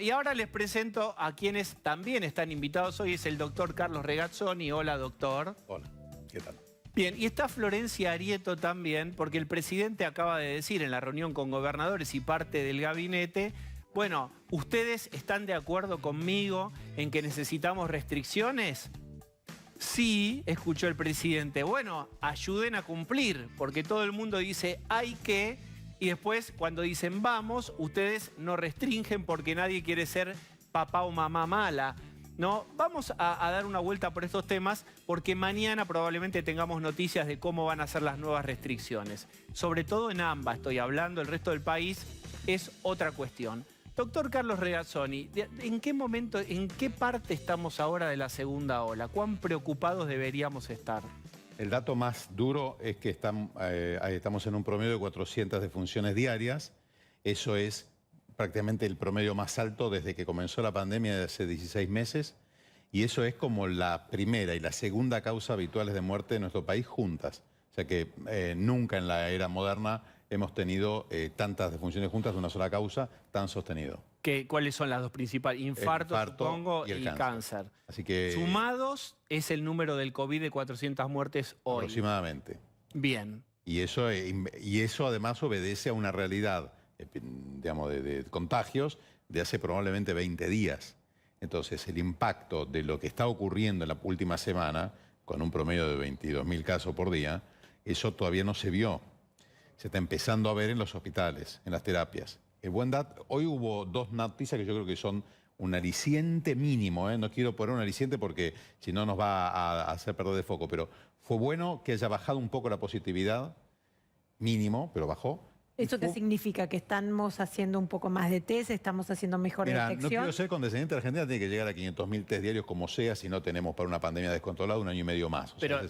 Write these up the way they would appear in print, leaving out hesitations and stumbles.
Y ahora les presento a quienes también están invitados hoy. Es el doctor Carlos Regazzoni. Hola, doctor. Hola, ¿qué tal? Bien, y está Florencia Arieto también, porque el presidente acaba de decir en la reunión con gobernadores y parte del gabinete, bueno, ¿ustedes están de acuerdo conmigo en que necesitamos restricciones? Sí, escuchó el presidente. Bueno, ayuden a cumplir, porque todo el mundo dice hay que... Y después, cuando dicen vamos, ustedes no restringen porque nadie quiere ser papá o mamá mala. No, vamos a dar una vuelta por estos temas porque mañana probablemente tengamos noticias de cómo van a ser las nuevas restricciones. Sobre todo en AMBA estoy hablando, el resto del país es otra cuestión. Doctor Carlos Regazzoni, ¿en qué momento, en qué parte estamos ahora de la segunda ola? ¿Cuán preocupados deberíamos estar? El dato más duro es que estamos en un promedio de 400 defunciones diarias. Eso es prácticamente el promedio más alto desde que comenzó la pandemia de hace 16 meses. Y eso es como la primera y la segunda causa habituales de muerte en nuestro país juntas. O sea que nunca en la era moderna hemos tenido tantas defunciones juntas de una sola causa tan sostenido. ¿Cuáles son las dos principales? Infarto, supongo, y cáncer. Así que, sumados es el número del COVID de 400 muertes hoy. Aproximadamente. Bien. Y eso además obedece a una realidad, digamos, de contagios de hace probablemente 20 días. Entonces, el impacto de lo que está ocurriendo en la última semana, con un promedio de 22.000 casos por día, eso todavía no se vio. Se está empezando a ver en los hospitales, en las terapias. Hoy hubo dos noticias que yo creo que son un aliciente mínimo, ¿eh? No quiero poner un aliciente porque si no nos va a hacer perder de foco, pero fue bueno que haya bajado un poco la positividad, mínimo, pero bajó. ¿Eso qué significa? ¿Que estamos haciendo un poco más de test? ¿Estamos haciendo mejor detección? No quiero ser condescendiente. Argentina tiene que llegar a 500.000 test diarios como sea, si no tenemos para una pandemia descontrolada 1 año y medio más. Pero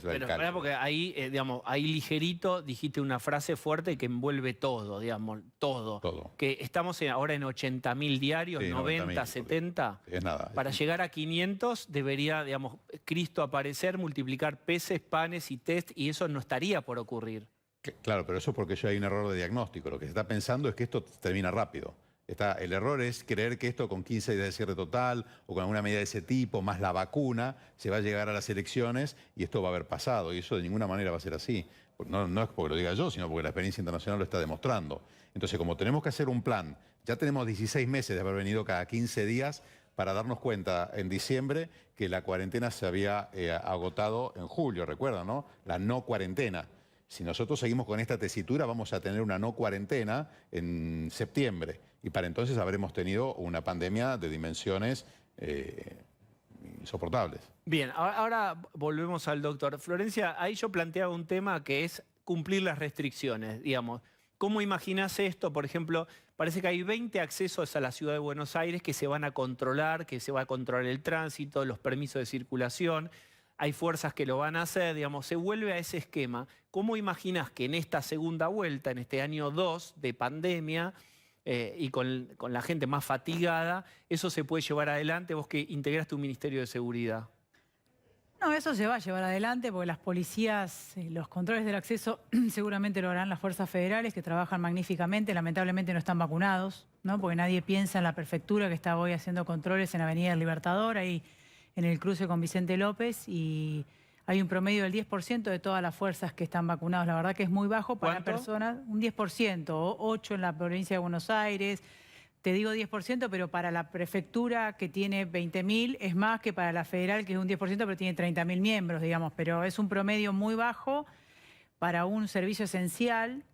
porque ahí, digamos, ahí ligerito dijiste una frase fuerte que envuelve todo, digamos, todo. Que estamos ahora en 80.000 diarios, sí, 90, 70. Es nada. Para llegar a 500 debería, digamos, Cristo aparecer, multiplicar peces, panes y test, y eso no estaría por ocurrir. Claro, pero eso es porque ya hay un error de diagnóstico. Lo que se está pensando es que esto termina rápido. El error es creer que esto con 15 días de cierre total o con alguna medida de ese tipo, más la vacuna, se va a llegar a las elecciones y esto va a haber pasado. Y eso de ninguna manera va a ser así. No es porque lo diga yo, sino porque la experiencia internacional lo está demostrando. Entonces, como tenemos que hacer un plan, ya tenemos 16 meses de haber venido cada 15 días para darnos cuenta en diciembre que la cuarentena se había agotado en julio, recuerdan, ¿no? La no cuarentena. Si nosotros seguimos con esta tesitura, vamos a tener una no cuarentena en septiembre. Y para entonces habremos tenido una pandemia de dimensiones insoportables. Bien, ahora volvemos al doctor. Florencia, ahí yo planteaba un tema que es cumplir las restricciones, digamos. ¿Cómo imaginás esto? Por ejemplo, parece que hay 20 accesos a la ciudad de Buenos Aires que se van a controlar, que se va a controlar el tránsito, los permisos de circulación. Hay fuerzas que lo van a hacer, digamos, se vuelve a ese esquema. ¿Cómo imaginás que en esta segunda vuelta, en este año 2 de pandemia y con la gente más fatigada, eso se puede llevar adelante? Vos que integraste un Ministerio de Seguridad. No, eso se va a llevar adelante porque las policías, los controles del acceso seguramente lo harán las fuerzas federales que trabajan magníficamente. Lamentablemente no están vacunados, ¿no? Porque nadie piensa en la prefectura que está hoy haciendo controles en Avenida del Libertador, ahí en el cruce con Vicente López, y hay un promedio del 10% de todas las fuerzas que están vacunados. La verdad que es muy bajo para personas, un 10%, 8% en la provincia de Buenos Aires. Te digo 10%, pero para la prefectura que tiene 20.000 es más que para la federal, que es un 10%, pero tiene 30.000 miembros, digamos. Pero es un promedio muy bajo para un servicio esencial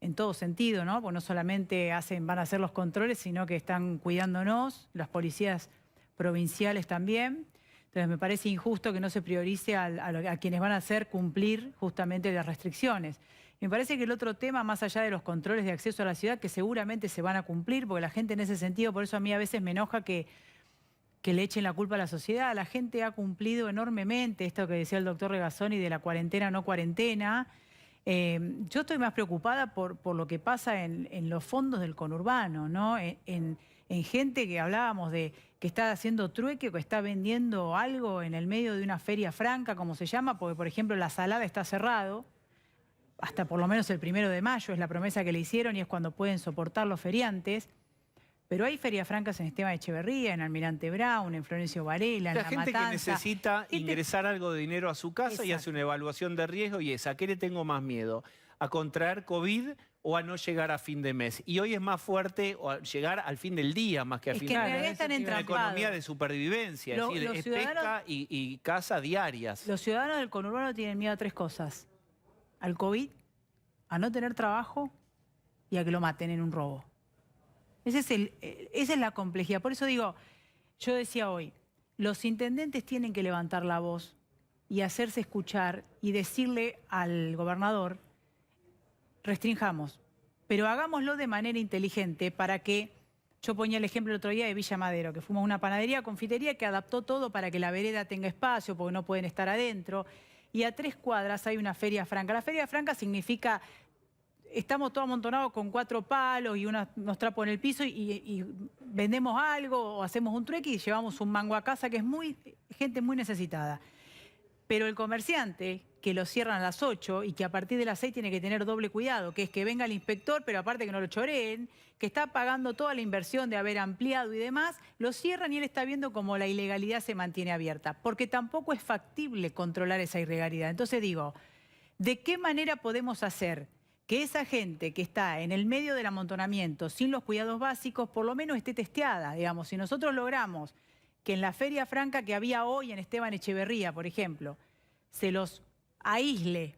en todo sentido, ¿no? Porque no solamente van a hacer los controles, sino que están cuidándonos, las policías provinciales también. Entonces me parece injusto que no se priorice a quienes van a hacer cumplir justamente las restricciones. Me parece que el otro tema, más allá de los controles de acceso a la ciudad, que seguramente se van a cumplir, porque la gente en ese sentido, por eso a mí a veces me enoja que le echen la culpa a la sociedad. La gente ha cumplido enormemente esto que decía el doctor Regazzoni de la cuarentena, no cuarentena. Yo estoy más preocupada por lo que pasa en los fondos del conurbano, ¿no? En gente que hablábamos de que está haciendo trueque o que está vendiendo algo en el medio de una feria franca, como se llama, porque, por ejemplo, La Salada está cerrado, hasta por lo menos el 1 de mayo es la promesa que le hicieron y es cuando pueden soportar los feriantes. Pero hay ferias francas en Esteban Echeverría, en Almirante Brown, en Florencio Varela, en La La gente Matanza. que necesita ingresar algo de dinero a su casa y hace una evaluación de riesgo y es, ¿a qué le tengo más miedo? ¿A contraer COVID o a no llegar a fin de mes? Y hoy es más fuerte o a llegar al fin del día más que a fin de mes. Es que en realidad están Una entrampados. economía de supervivencia, es decir, es pesca y caza diarias. Los ciudadanos del conurbano tienen miedo a 3 cosas. Al COVID, a no tener trabajo y a que lo maten en un robo. Esa es la complejidad. Por eso digo, yo decía hoy, los intendentes tienen que levantar la voz y hacerse escuchar y decirle al gobernador, restringamos, pero hagámoslo de manera inteligente para que, yo ponía el ejemplo el otro día de Villa Madero, que fuimos a una panadería, confitería que adaptó todo para que la vereda tenga espacio, porque no pueden estar adentro, y a 3 cuadras hay una feria franca. La feria franca significa, estamos todos amontonados con 4 palos y unos trapos en el piso y vendemos algo o hacemos un trueque y llevamos un mango a casa, que es gente muy necesitada. Pero el comerciante, que lo cierran a las 8 y que a partir de las 6 tiene que tener doble cuidado, que es que venga el inspector, pero aparte que no lo choreen, que está pagando toda la inversión de haber ampliado y demás, lo cierran y él está viendo cómo la ilegalidad se mantiene abierta, porque tampoco es factible controlar esa ilegalidad. Entonces digo, ¿de qué manera podemos hacer que esa gente que está en el medio del amontonamiento, sin los cuidados básicos, por lo menos esté testeada? Digamos, si nosotros logramos que en la feria franca que había hoy en Esteban Echeverría, por ejemplo, se los aísle,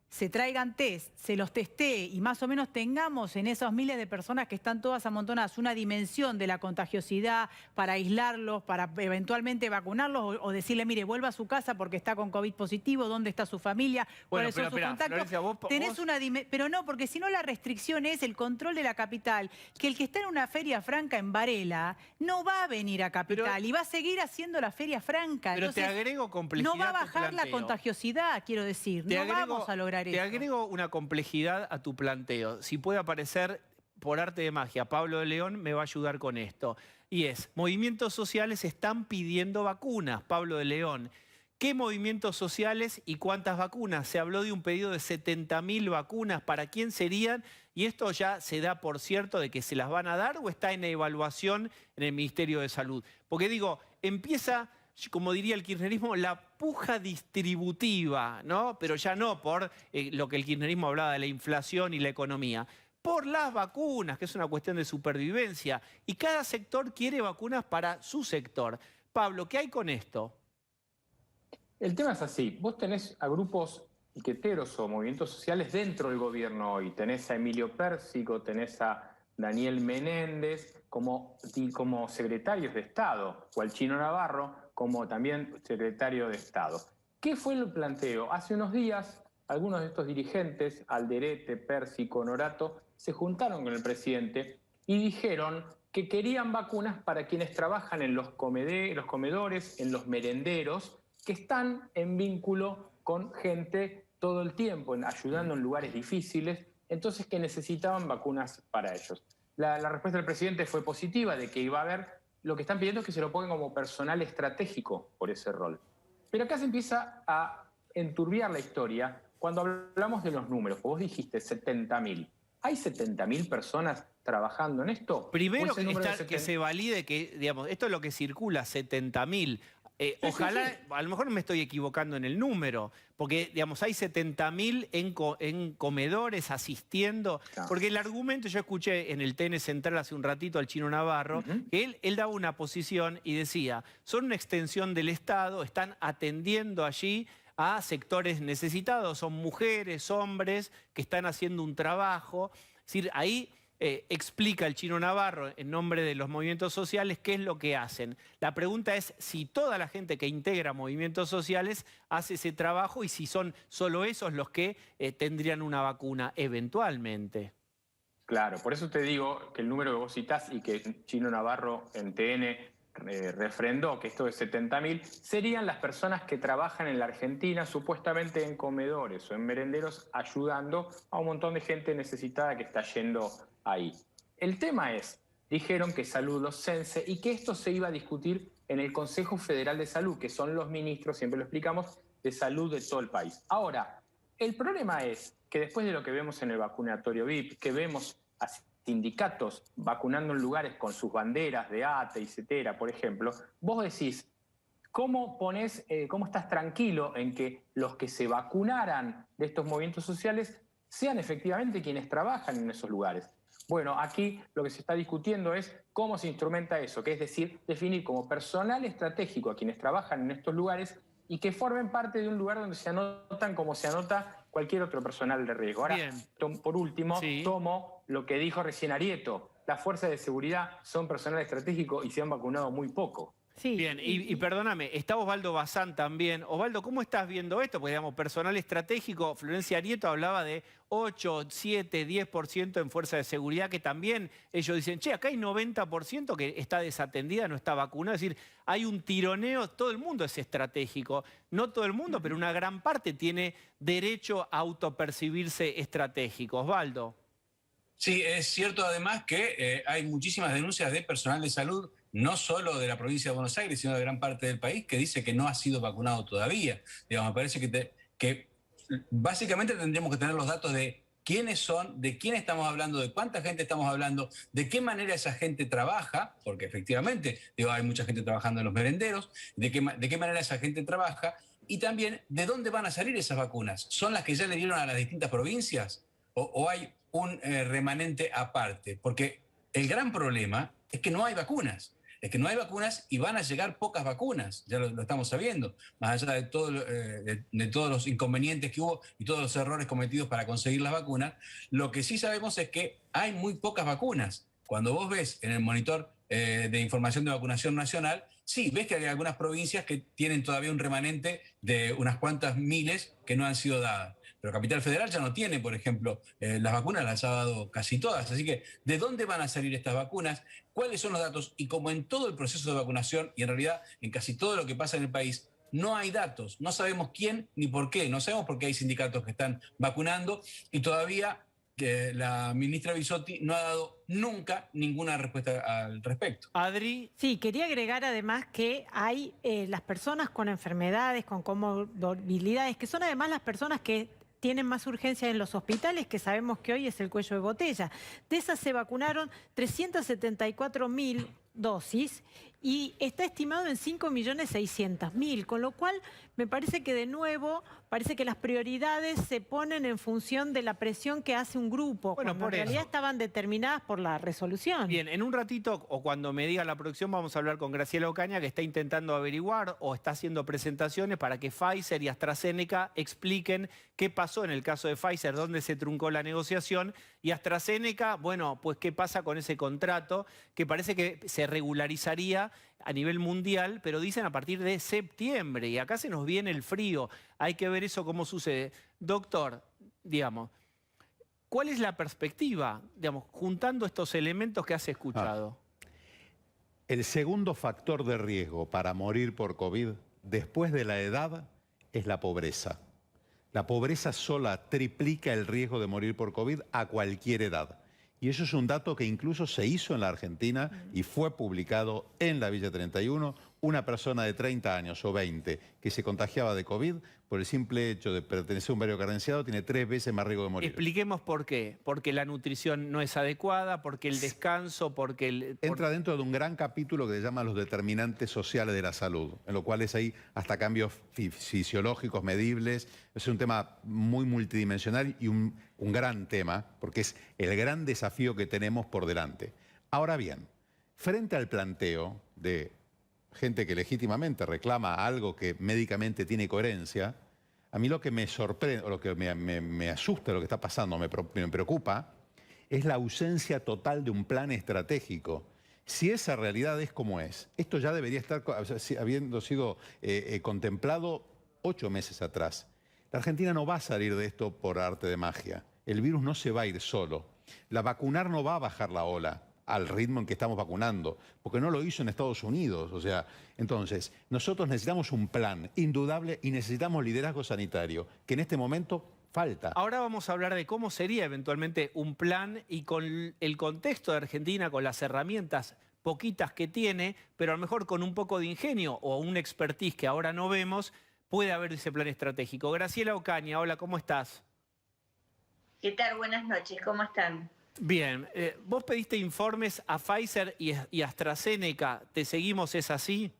se traigan test, se los testee y más o menos tengamos en esos miles de personas que están todas amontonadas una dimensión de la contagiosidad para aislarlos, para eventualmente vacunarlos o decirle, mire, vuelva a su casa porque está con COVID positivo, ¿dónde está su familia? Bueno, ¿Cuáles son sus contactos? Florencia, Tenés una pero no, porque si no la restricción es el control de la capital, que el que está en una feria franca en Varela no va a venir a capital y va a seguir haciendo la feria franca. Pero entonces, te agrego complejidad. no va a bajar la contagiosidad, quiero decir. Vamos a lograr eso. Te agrego una complejidad a tu planteo. Si puede aparecer por arte de magia, Pablo de León me va a ayudar con esto. Y es, movimientos sociales están pidiendo vacunas, Pablo de León. ¿Qué movimientos sociales y cuántas vacunas? Se habló de un pedido de 70.000 vacunas. ¿Para quién serían? ¿Y esto ya se da por cierto de que se las van a dar o está en evaluación en el Ministerio de Salud? Porque digo, empieza, como diría el kirchnerismo, la puja distributiva, ¿no? Pero ya no por lo que el kirchnerismo hablaba de la inflación y la economía, por las vacunas, que es una cuestión de supervivencia. Y cada sector quiere vacunas para su sector. Pablo, ¿qué hay con esto? El tema es así, vos tenés a grupos piqueteros o movimientos sociales dentro del gobierno hoy, tenés a Emilio Pérsico, tenés a Daniel Menéndez como secretarios de Estado, o al Chino Navarro como también secretario de Estado. ¿Qué fue el planteo? Hace unos días algunos de estos dirigentes, Alderete, Pérsico, Norato, se juntaron con el presidente y dijeron que querían vacunas para quienes trabajan en los comedores, en los merenderos, que están en vínculo con gente todo el tiempo, ayudando en lugares difíciles, entonces que necesitaban vacunas para ellos. La respuesta del presidente fue positiva, de que iba a haber, lo que están pidiendo es que se lo pongan como personal estratégico por ese rol. Pero acá se empieza a enturbiar la historia cuando hablamos de los números. Vos dijiste 70.000. ¿Hay 70.000 personas trabajando en esto? Primero que se valide que, digamos, esto es lo que circula, 70.000. Ojalá, sí. A lo mejor me estoy equivocando en el número, porque digamos, hay 70.000 en comedores asistiendo, claro. Porque el argumento, yo escuché en el TN Central hace un ratito al Chino Navarro, que él daba una posición y decía, son una extensión del Estado, están atendiendo allí a sectores necesitados, son mujeres, hombres que están haciendo un trabajo, es decir, ahí... explica el Chino Navarro en nombre de los movimientos sociales qué es lo que hacen. La pregunta es si toda la gente que integra movimientos sociales hace ese trabajo y si son solo esos los que tendrían una vacuna eventualmente. Claro, por eso te digo que el número que vos citás y que Chino Navarro en TN refrendó, que esto de 70.000, serían las personas que trabajan en la Argentina supuestamente en comedores o en merenderos ayudando a un montón de gente necesitada que está yendo ahí. El tema es, dijeron que Salud los cense y que esto se iba a discutir en el Consejo Federal de Salud, que son los ministros, siempre lo explicamos, de salud de todo el país. Ahora, el problema es que después de lo que vemos en el vacunatorio VIP, que vemos así sindicatos vacunando en lugares con sus banderas de ATE y CETERA, por ejemplo, vos decís, ¿cómo estás tranquilo en que los que se vacunaran de estos movimientos sociales sean efectivamente quienes trabajan en esos lugares? Bueno, aquí lo que se está discutiendo es cómo se instrumenta eso, que es decir, definir como personal estratégico a quienes trabajan en estos lugares y que formen parte de un lugar donde se anotan como se anota cualquier otro personal de riesgo. Ahora, por último, tomo lo que dijo recién Arrieto. Las fuerzas de seguridad son personal estratégico y se han vacunado muy poco. Sí. Bien, y perdóname, está Osvaldo Bazán también. Osvaldo, ¿cómo estás viendo esto? Porque, digamos, personal estratégico, Florencia Arrieto hablaba de 8, 7, 10% en fuerza de seguridad, que también ellos dicen, che, acá hay 90% que está desatendida, no está vacunada. Es decir, hay un tironeo, todo el mundo es estratégico. No todo el mundo, pero una gran parte tiene derecho a autopercibirse estratégico. Osvaldo. Sí, es cierto además que hay muchísimas denuncias de personal de salud, no solo de la provincia de Buenos Aires, sino de gran parte del país, que dice que no ha sido vacunado todavía. Digamos, me parece que básicamente tendríamos que tener los datos de quiénes son, de quién estamos hablando, de cuánta gente estamos hablando, de qué manera esa gente trabaja, porque efectivamente hay mucha gente trabajando en los merenderos, de qué manera esa gente trabaja, y también de dónde van a salir esas vacunas. ¿Son las que ya le dieron a las distintas provincias o hay un remanente aparte? Porque el gran problema es que no hay vacunas. Es que no hay vacunas y van a llegar pocas vacunas, ya lo estamos sabiendo, más allá de todos los inconvenientes que hubo y todos los errores cometidos para conseguir las vacunas. Lo que sí sabemos es que hay muy pocas vacunas. Cuando vos ves en el monitor de información de vacunación nacional, sí, ves que hay algunas provincias que tienen todavía un remanente de unas cuantas miles que no han sido dadas. Pero Capital Federal ya no tiene, por ejemplo, las vacunas las ha dado casi todas. Así que, ¿de dónde van a salir estas vacunas? ¿Cuáles son los datos? Y como en todo el proceso de vacunación, y en realidad en casi todo lo que pasa en el país, no hay datos. No sabemos quién ni por qué. No sabemos por qué hay sindicatos que están vacunando y todavía la ministra Bisotti no ha dado nunca ninguna respuesta al respecto. Adri. Sí, quería agregar además que hay las personas con enfermedades, con comorbilidades, que son además las personas que tienen más urgencia en los hospitales, que sabemos que hoy es el cuello de botella. De esas se vacunaron 374.000 dosis y está estimado en 5.600.000, con lo cual me parece que de nuevo, parece que las prioridades se ponen en función de la presión que hace un grupo, Bueno, cuando en realidad estaban determinadas por la resolución. Bien, en un ratito, o cuando me diga la producción, vamos a hablar con Graciela Ocaña, que está intentando averiguar o está haciendo presentaciones para que Pfizer y AstraZeneca expliquen qué pasó en el caso de Pfizer, dónde se truncó la negociación, y AstraZeneca, bueno, pues qué pasa con ese contrato, que parece que se regularizaría a nivel mundial, pero dicen a partir de septiembre, y acá se nos viene el frío, hay que ver eso cómo sucede. Doctor, digamos, ¿cuál es la perspectiva, digamos, juntando estos elementos que has escuchado? El segundo factor de riesgo para morir por COVID después de la edad es la pobreza. La pobreza sola triplica el riesgo de morir por COVID a cualquier edad. Y eso es un dato que incluso se hizo en la Argentina y fue publicado en la Villa 31. Una persona de 30 años o 20 que se contagiaba de COVID por el simple hecho de pertenecer a un barrio carenciado tiene 3 veces más riesgo de morir. Expliquemos por qué. Porque la nutrición no es adecuada, porque el descanso, porque... Entra dentro de un gran capítulo que se llama los determinantes sociales de la salud, en lo cual hay hasta cambios fisiológicos, medibles. Es un tema muy multidimensional y un gran tema, porque es el gran desafío que tenemos por delante. Ahora bien, frente al planteo de gente que legítimamente reclama algo que médicamente tiene coherencia, a mí lo que me sorprende, o lo que me asusta, lo que está pasando, me preocupa, es la ausencia total de un plan estratégico. Si esa realidad es como es, esto ya debería estar habiendo sido contemplado 8 meses atrás. La Argentina no va a salir de esto por arte de magia. El virus no se va a ir solo. La vacunar no va a bajar la ola al ritmo en que estamos vacunando, porque no lo hizo en Estados Unidos. O sea, entonces, nosotros necesitamos un plan indudable y necesitamos liderazgo sanitario, que en este momento falta. Ahora vamos a hablar de cómo sería eventualmente un plan y con el contexto de Argentina, con las herramientas poquitas que tiene, pero a lo mejor con un poco de ingenio o un expertise que ahora no vemos, puede haber ese plan estratégico. Graciela Ocaña, hola, ¿cómo estás? ¿Qué tal? Buenas noches, ¿cómo están? Bien, vos pediste informes a Pfizer y AstraZeneca. ¿Te seguimos, es así?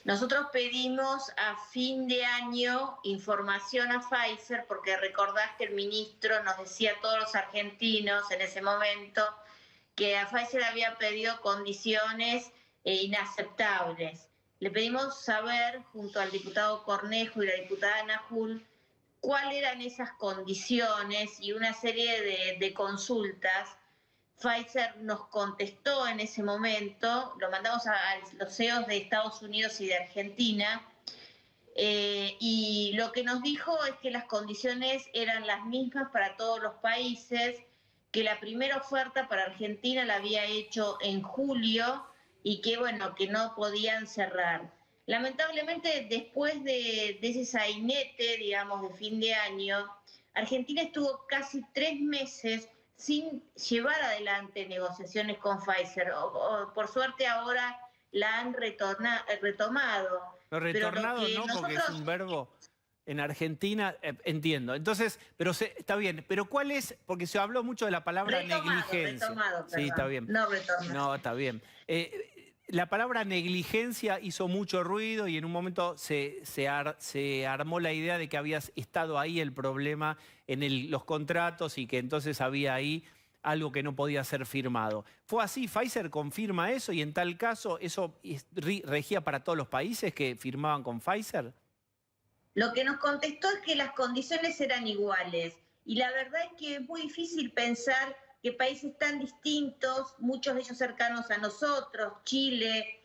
Nosotros pedimos a fin de año información a Pfizer porque recordás que el ministro nos decía a todos los argentinos en ese momento que a Pfizer había pedido condiciones inaceptables. Le pedimos saber, junto al diputado Cornejo y la diputada Najul, cuáles eran esas condiciones y una serie de consultas. Pfizer nos contestó en ese momento, lo mandamos a los CEOs de Estados Unidos y de Argentina, y lo que nos dijo es que las condiciones eran las mismas para todos los países, que la primera oferta para Argentina la había hecho en julio y que, bueno, que no podían cerrar. Lamentablemente, después de ese sainete, digamos, de fin de año, Argentina estuvo casi 3 meses sin llevar adelante negociaciones con Pfizer. Por suerte ahora la han retomado. Lo retornado pero no, porque es un verbo en Argentina, entiendo. Entonces, está bien, pero ¿cuál es? Porque se habló mucho de la palabra negligencia. Retomado, sí, está bien. No retornado. No, está bien. La palabra negligencia hizo mucho ruido y en un momento se armó la idea de que había estado ahí el problema en los contratos y que entonces había ahí algo que no podía ser firmado. ¿Fue así? ¿Pfizer confirma eso y en tal caso eso regía para todos los países que firmaban con Pfizer? Lo que nos contestó es que las condiciones eran iguales y la verdad es que es muy difícil pensar que países tan distintos, muchos de ellos cercanos a nosotros, Chile,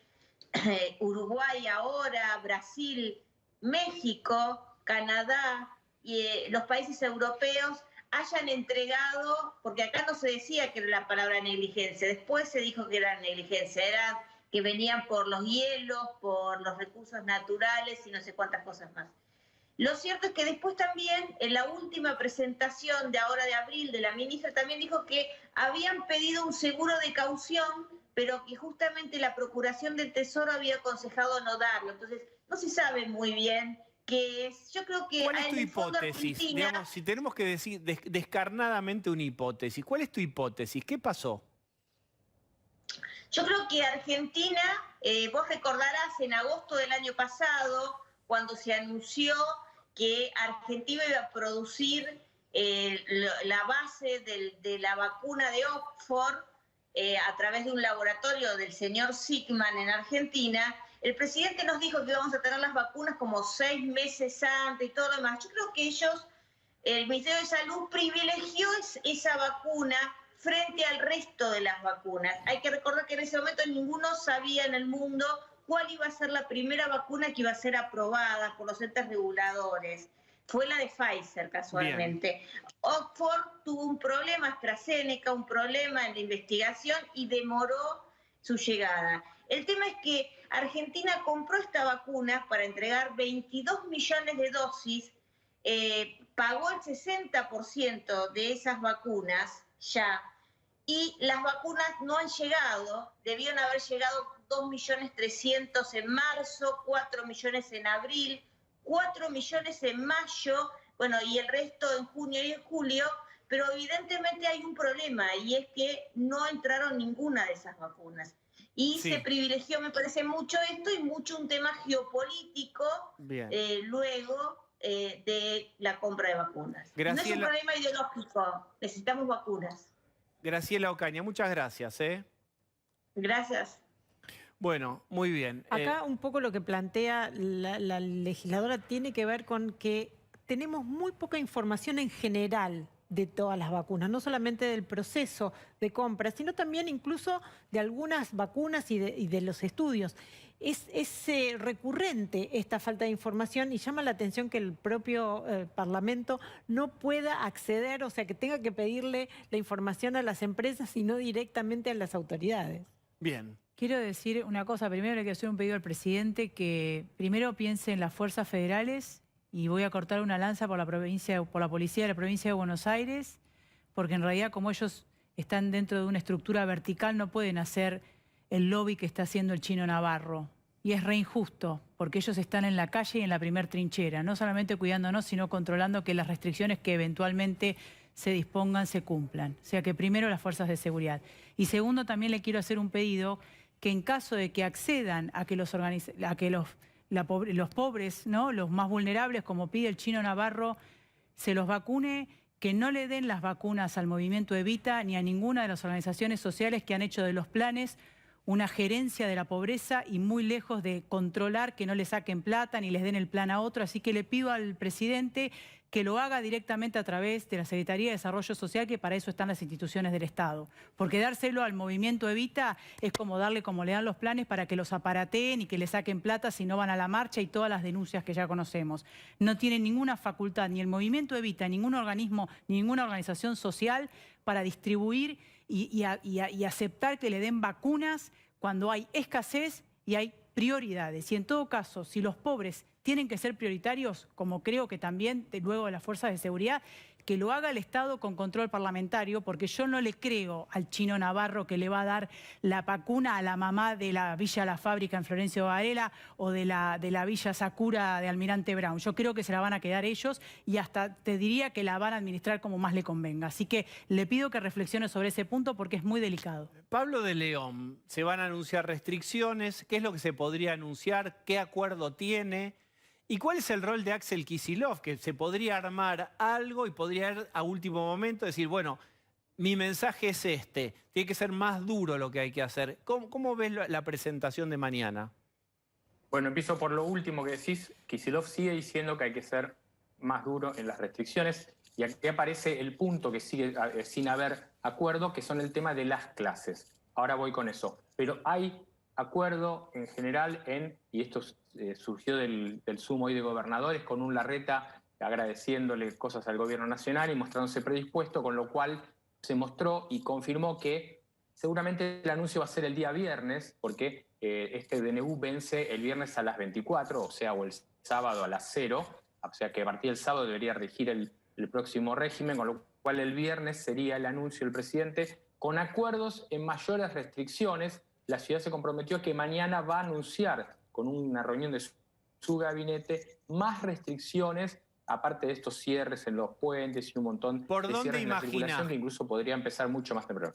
Uruguay ahora, Brasil, México, Canadá y los países europeos hayan entregado, porque acá no se decía que era la palabra negligencia, después se dijo que era negligencia, era que venían por los hielos, por los recursos naturales y no sé cuántas cosas más. Lo cierto es que después también, en la última presentación de ahora de abril de la ministra, también dijo que habían pedido un seguro de caución, pero que justamente la Procuración del Tesoro había aconsejado no darlo. Entonces, no se sabe muy bien qué es. Yo creo que... ¿Cuál es tu hipótesis? Digamos, si tenemos que decir descarnadamente una hipótesis, ¿cuál es tu hipótesis? ¿Qué pasó? Yo creo que Argentina, vos recordarás en agosto del año pasado, cuando se anunció que Argentina iba a producir la base de la vacuna de Oxford a través de un laboratorio del señor Sigman en Argentina, el presidente nos dijo que íbamos a tener las vacunas como 6 meses antes y todo lo demás. Yo creo que ellos, el Ministerio de Salud privilegió esa vacuna frente al resto de las vacunas. Hay que recordar que en ese momento ninguno sabía en el mundo cuál iba a ser la primera vacuna que iba a ser aprobada por los entes reguladores. Fue la de Pfizer, casualmente. Bien. Oxford tuvo un problema, AstraZeneca, un problema en la investigación y demoró su llegada. El tema es que Argentina compró esta vacuna para entregar 22 millones de dosis, pagó el 60% de esas vacunas ya, y las vacunas no han llegado, debieron haber llegado 2.300.000 en marzo, 4 millones en abril, 4 millones en mayo, bueno, y el resto en junio y en julio, pero evidentemente hay un problema y es que no entraron ninguna de esas vacunas. Y sí, se privilegió, me parece, mucho esto y mucho un tema geopolítico luego de la compra de vacunas. Graciela, no es un problema ideológico, necesitamos vacunas. Graciela Ocaña, muchas gracias. Gracias. Bueno, muy bien. Acá un poco lo que plantea la legisladora tiene que ver con que tenemos muy poca información en general de todas las vacunas, no solamente del proceso de compra, sino también incluso de algunas vacunas y de los estudios. Es recurrente esta falta de información y llama la atención que el propio Parlamento no pueda acceder, o sea, que tenga que pedirle la información a las empresas y no directamente a las autoridades. Bien. Quiero decir una cosa. Primero le quiero hacer un pedido al presidente que primero piense en las fuerzas federales y voy a cortar una lanza por la policía de la provincia de Buenos Aires, porque en realidad como ellos están dentro de una estructura vertical no pueden hacer el lobby que está haciendo el Chino Navarro. Y es re injusto, porque ellos están en la calle y en la primer trinchera, no solamente cuidándonos, sino controlando que las restricciones que eventualmente se dispongan, se cumplan. O sea que primero las fuerzas de seguridad. Y segundo, también le quiero hacer un pedido que en caso de que accedan a que los pobres, ¿no?, los más vulnerables, como pide el Chino Navarro, se los vacune, que no le den las vacunas al movimiento Evita ni a ninguna de las organizaciones sociales que han hecho de los planes una gerencia de la pobreza y muy lejos de controlar que no le saquen plata ni les den el plan a otro. Así que le pido al presidente que lo haga directamente a través de la Secretaría de Desarrollo Social, que para eso están las instituciones del Estado. Porque dárselo al movimiento Evita es como darle como le dan los planes para que los aparateen y que le saquen plata si no van a la marcha y todas las denuncias que ya conocemos. No tienen ninguna facultad, ni el movimiento Evita, ningún organismo, ni ninguna organización social para distribuir y aceptar que le den vacunas cuando hay escasez y hay prioridades. Y en todo caso, si los pobres tienen que ser prioritarios, como creo que también luego de las fuerzas de seguridad, que lo haga el Estado con control parlamentario, porque yo no le creo al Chino Navarro que le va a dar la vacuna a la mamá de la Villa La Fábrica en Florencio Varela o de la Villa Sakura de Almirante Brown. Yo creo que se la van a quedar ellos y hasta te diría que la van a administrar como más le convenga. Así que le pido que reflexione sobre ese punto porque es muy delicado. Pablo de León, se van a anunciar restricciones. ¿Qué es lo que se podría anunciar? ¿Qué acuerdo tiene? ¿Y cuál es el rol de Axel Kicillof? Que se podría armar algo y podría a último momento decir, bueno, mi mensaje es este, tiene que ser más duro lo que hay que hacer. ¿Cómo ves la presentación de mañana? Bueno, empiezo por lo último que decís. Kicillof sigue diciendo que hay que ser más duro en las restricciones y aquí aparece el punto que sigue sin haber acuerdo, que son el tema de las clases. Ahora voy con eso. Pero hay acuerdo en general y esto surgió del Zoom hoy de gobernadores, con un Larreta agradeciéndole cosas al gobierno nacional y mostrándose predispuesto, con lo cual se mostró y confirmó que seguramente el anuncio va a ser el día viernes, porque este DNU vence el viernes a las 24, o el sábado a las 0, o sea que a partir del sábado debería regir el próximo régimen, con lo cual el viernes sería el anuncio del presidente con acuerdos en mayores restricciones. La ciudad se comprometió a que mañana va a anunciar con una reunión de su gabinete más restricciones, aparte de estos cierres en los puentes y un montón de cierres en la circulación que incluso podría empezar mucho más temprano.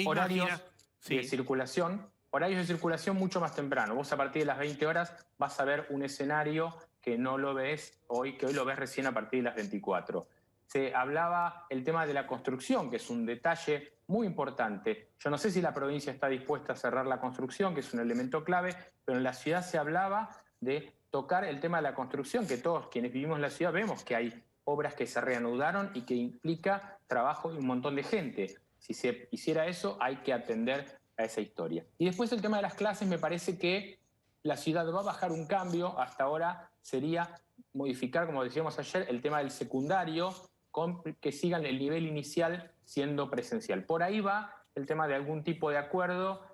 Horarios de circulación mucho más temprano. Vos a partir de las 20 horas vas a ver un escenario que no lo ves hoy, que hoy lo ves recién a partir de las 24. Se hablaba el tema de la construcción, que es un detalle muy importante. Yo no sé si la provincia está dispuesta a cerrar la construcción, que es un elemento clave, pero en la ciudad se hablaba de tocar el tema de la construcción, que todos quienes vivimos en la ciudad vemos que hay obras que se reanudaron y que implica trabajo de un montón de gente. Si se hiciera eso, hay que atender a esa historia. Y después el tema de las clases, me parece que la ciudad va a bajar un cambio. Hasta ahora sería modificar, como decíamos ayer, el tema del secundario, con que sigan el nivel inicial siendo presencial. Por ahí va el tema de algún tipo de acuerdo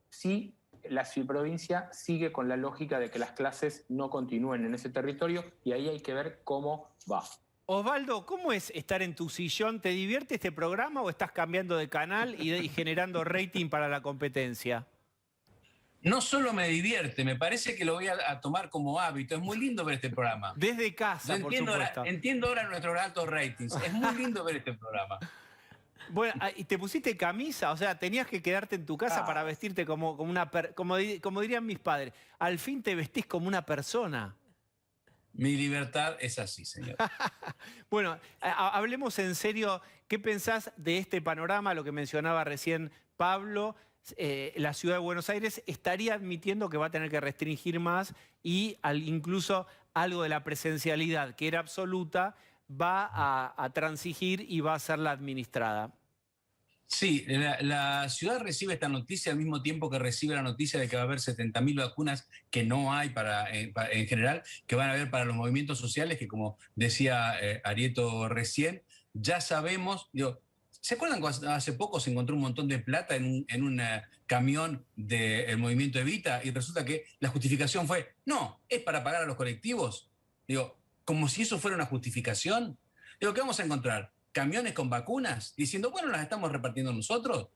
si la provincia sigue con la lógica de que las clases no continúen en ese territorio, y ahí hay que ver cómo va. Osvaldo, ¿cómo es estar en tu sillón? ¿Te divierte este programa o estás cambiando de canal y generando rating para la competencia? No solo me divierte, me parece que lo voy a tomar como hábito. Es muy lindo ver este programa. Desde casa, por supuesto. Entiendo ahora nuestros altos ratings. Es muy lindo ver este programa. Bueno, ¿y te pusiste camisa? O sea, tenías que quedarte en tu casa para vestirte como dirían mis padres. Al fin te vestís como una persona. Mi libertad es así, señor. Bueno, hablemos en serio. ¿Qué pensás de este panorama? Lo que mencionaba recién Pablo. La ciudad de Buenos Aires estaría admitiendo que va a tener que restringir más y incluso algo de la presencialidad, que era absoluta, va a transigir y va a ser la administrada. Sí, la ciudad recibe esta noticia al mismo tiempo que recibe la noticia de que va a haber 70.000 vacunas que no hay en general, que van a haber para los movimientos sociales, que como decía Arieto recién, ya sabemos... ¿Se acuerdan cuando hace poco se encontró un montón de plata en un camión del movimiento Evita y resulta que la justificación fue, no, es para pagar a los colectivos? Como si eso fuera una justificación. ¿Qué vamos a encontrar? ¿Camiones con vacunas? Diciendo, bueno, las estamos repartiendo nosotros.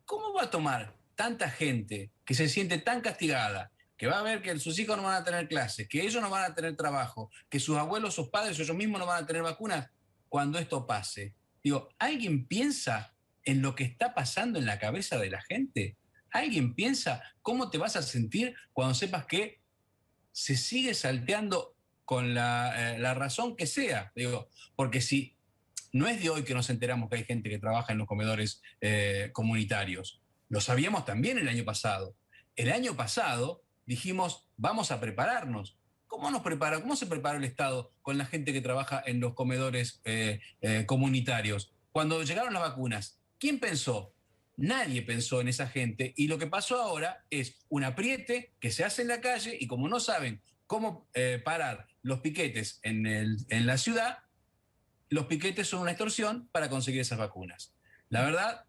¿Cómo va a tomar tanta gente que se siente tan castigada, que va a ver que sus hijos no van a tener clases, que ellos no van a tener trabajo, que sus abuelos, sus padres o ellos mismos no van a tener vacunas, cuando esto pase? Digo, ¿alguien piensa en lo que está pasando en la cabeza de la gente? ¿Alguien piensa cómo te vas a sentir cuando sepas que se sigue salteando con la razón que sea? Digo, porque si no es de hoy que nos enteramos que hay gente que trabaja en los comedores comunitarios. Lo sabíamos también el año pasado. El año pasado dijimos, vamos a prepararnos. ¿Cómo nos prepara? ¿Cómo se prepara el Estado con la gente que trabaja en los comedores comunitarios? Cuando llegaron las vacunas, ¿quién pensó? Nadie pensó en esa gente, y lo que pasó ahora es un apriete que se hace en la calle, y como no saben cómo parar los piquetes en la ciudad, los piquetes son una extorsión para conseguir esas vacunas. La verdad,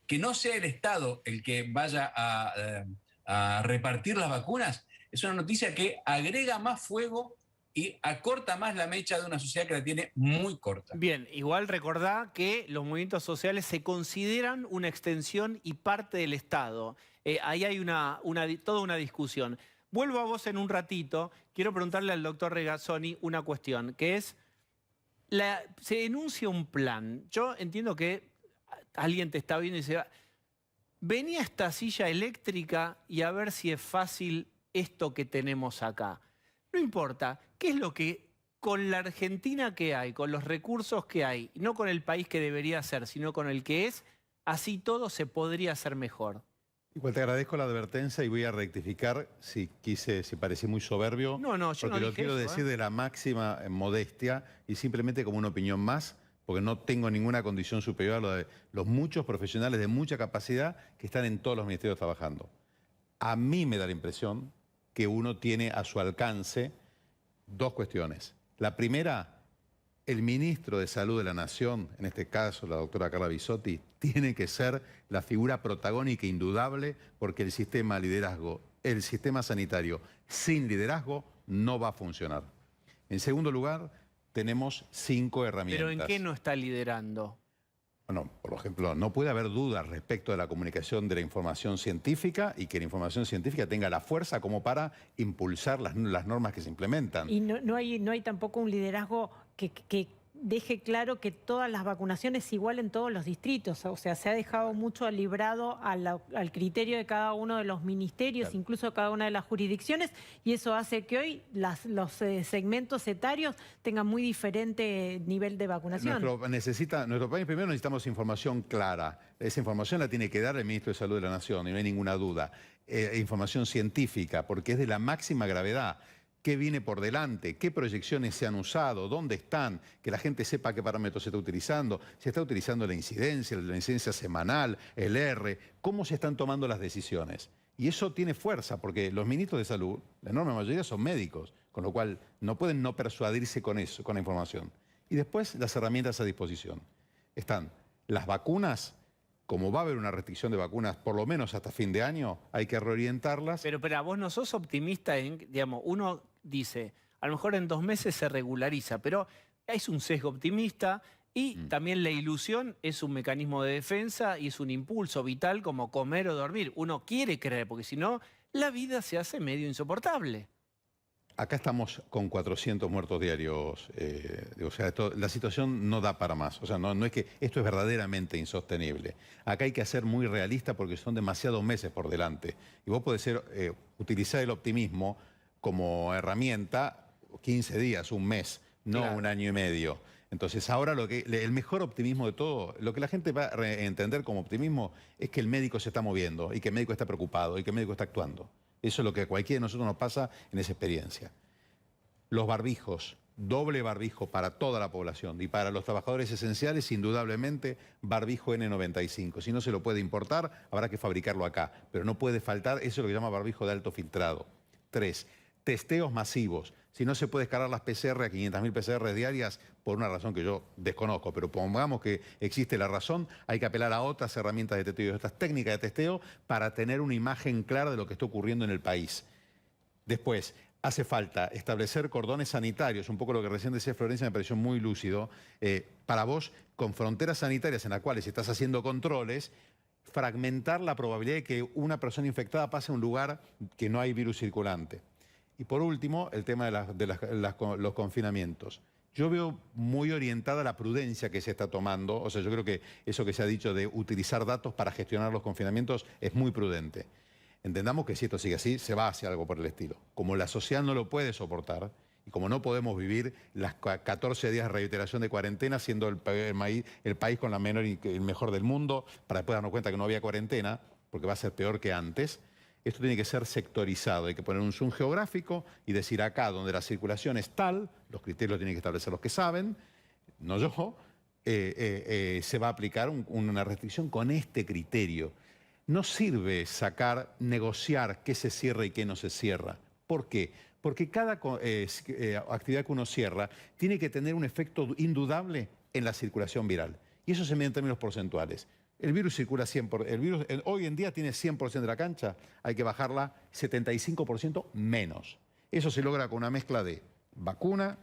que no sea el Estado el que vaya a repartir las vacunas, es una noticia que agrega más fuego y acorta más la mecha de una sociedad que la tiene muy corta. Bien, igual recordá que los movimientos sociales se consideran una extensión y parte del Estado. Ahí hay toda una discusión. Vuelvo a vos en un ratito. Quiero preguntarle al doctor Regazzoni una cuestión, que es, se enuncia un plan. Yo entiendo que alguien te está viendo y dice, vení a esta silla eléctrica y a ver si es fácil esto que tenemos acá. No importa, ¿qué es lo que con la Argentina que hay, con los recursos que hay, no con el país que debería ser, sino con el que es, así todo se podría hacer mejor? Igual te agradezco la advertencia y voy a rectificar si parecí muy soberbio. No, yo porque no lo dije quiero eso, decir de la máxima modestia y simplemente como una opinión más, porque no tengo ninguna condición superior a lo de los muchos profesionales de mucha capacidad que están en todos los ministerios trabajando. A mí me da la impresión que uno tiene a su alcance dos cuestiones. La primera, el ministro de Salud de la Nación, en este caso la doctora Carla Bisotti, tiene que ser la figura protagónica indudable, porque el sistema sanitario sin liderazgo no va a funcionar. En segundo lugar, tenemos 5 herramientas. ¿Pero en qué no está liderando? Bueno, por ejemplo, no puede haber dudas respecto de la comunicación de la información científica y que la información científica tenga la fuerza como para impulsar las normas que se implementan. Y no hay tampoco un liderazgo que deje claro que todas las vacunaciones es igual en todos los distritos. O sea, se ha dejado mucho librado al criterio de cada uno de los ministerios, claro, incluso de cada una de las jurisdicciones, y eso hace que hoy los segmentos etarios tengan muy diferente nivel de vacunación. Nuestro país primero necesitamos información clara. Esa información la tiene que dar el ministro de Salud de la Nación, y no hay ninguna duda. Información científica, porque es de la máxima gravedad. ¿Qué viene por delante? ¿Qué proyecciones se han usado? ¿Dónde están? Que la gente sepa qué parámetros se está utilizando. ¿Se está utilizando la incidencia semanal, el R? ¿Cómo se están tomando las decisiones? Y eso tiene fuerza, porque los ministros de salud, la enorme mayoría son médicos, con lo cual no pueden no persuadirse con eso, con la información. Y después las herramientas a disposición. Están las vacunas. Como va a haber una restricción de vacunas por lo menos hasta fin de año, hay que reorientarlas. Pero vos no sos optimista en, digamos, uno dice, a lo mejor en 2 meses se regulariza, pero es un sesgo optimista y también la ilusión es un mecanismo de defensa y es un impulso vital como comer o dormir. Uno quiere creer, porque si no, la vida se hace medio insoportable. Acá estamos con 400 muertos diarios. O sea, la situación no da para más. O sea, no es que esto es verdaderamente insostenible. Acá hay que ser muy realista porque son demasiados meses por delante. Y vos podés utilizar el optimismo como herramienta 15 días, un mes, no claro, 1 año y medio. Entonces ahora el mejor optimismo de todo, lo que la gente va a entender como optimismo es que el médico se está moviendo y que el médico está preocupado y que el médico está actuando. Eso es lo que a cualquiera de nosotros nos pasa en esa experiencia. Los barbijos, doble barbijo para toda la población y para los trabajadores esenciales, indudablemente, barbijo N95. Si no se lo puede importar, habrá que fabricarlo acá, pero no puede faltar, eso es lo que se llama barbijo de alto filtrado. 3, testeos masivos. Si no se puede descargar las PCR a 500.000 PCR diarias, por una razón que yo desconozco, pero pongamos que existe la razón, hay que apelar a otras herramientas de testeo, otras técnicas de testeo, para tener una imagen clara de lo que está ocurriendo en el país. Después, hace falta establecer cordones sanitarios, un poco lo que recién decía Florencia me pareció muy lúcido, para vos, con fronteras sanitarias en las cuales estás haciendo controles, fragmentar la probabilidad de que una persona infectada pase a un lugar que no hay virus circulante. Y por último, el tema de los confinamientos. Yo veo muy orientada la prudencia que se está tomando. O sea, yo creo que eso que se ha dicho de utilizar datos para gestionar los confinamientos es muy prudente. Entendamos que si esto sigue así, se va hacia algo por el estilo. Como la sociedad no lo puede soportar y como no podemos vivir las 14 días de reiteración de cuarentena siendo el país con la menor y el mejor del mundo, para después darnos cuenta que no había cuarentena, porque va a ser peor que antes. Esto tiene que ser sectorizado, hay que poner un zoom geográfico y decir acá donde la circulación es tal, los criterios tienen que establecer los que saben, no yo, se va a aplicar una restricción con este criterio. No sirve negociar qué se cierra y qué no se cierra. ¿Por qué? Porque cada actividad que uno cierra tiene que tener un efecto indudable en la circulación viral. Y eso se mide en términos porcentuales. El virus circula 100%. Hoy en día tiene 100% de la cancha, hay que bajarla 75% menos. Eso se logra con una mezcla de vacuna,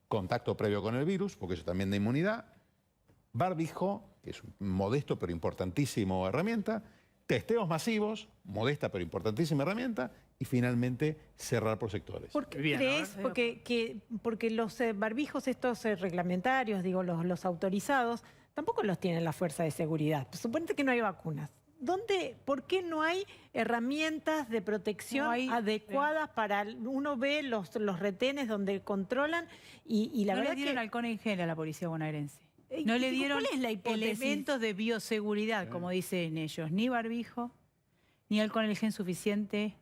contacto previo con el virus, porque eso también da inmunidad, barbijo, que es un modesto pero importantísimo herramienta, testeos masivos, modesta pero importantísima herramienta, y finalmente cerrar por sectores. ¿Por qué crees? Porque los barbijos estos reglamentarios, digo, los autorizados, tampoco los tiene la fuerza de seguridad. Suponete que no hay vacunas. ¿Por qué no hay herramientas de protección adecuadas para... Uno ve los retenes donde controlan y la verdad le dieron que... alcohol en gel a la policía bonaerense. No le dieron ¿Cuál es la hipótesis? elementos de bioseguridad, como dicen ellos. Ni barbijo, ni alcohol en gel suficiente,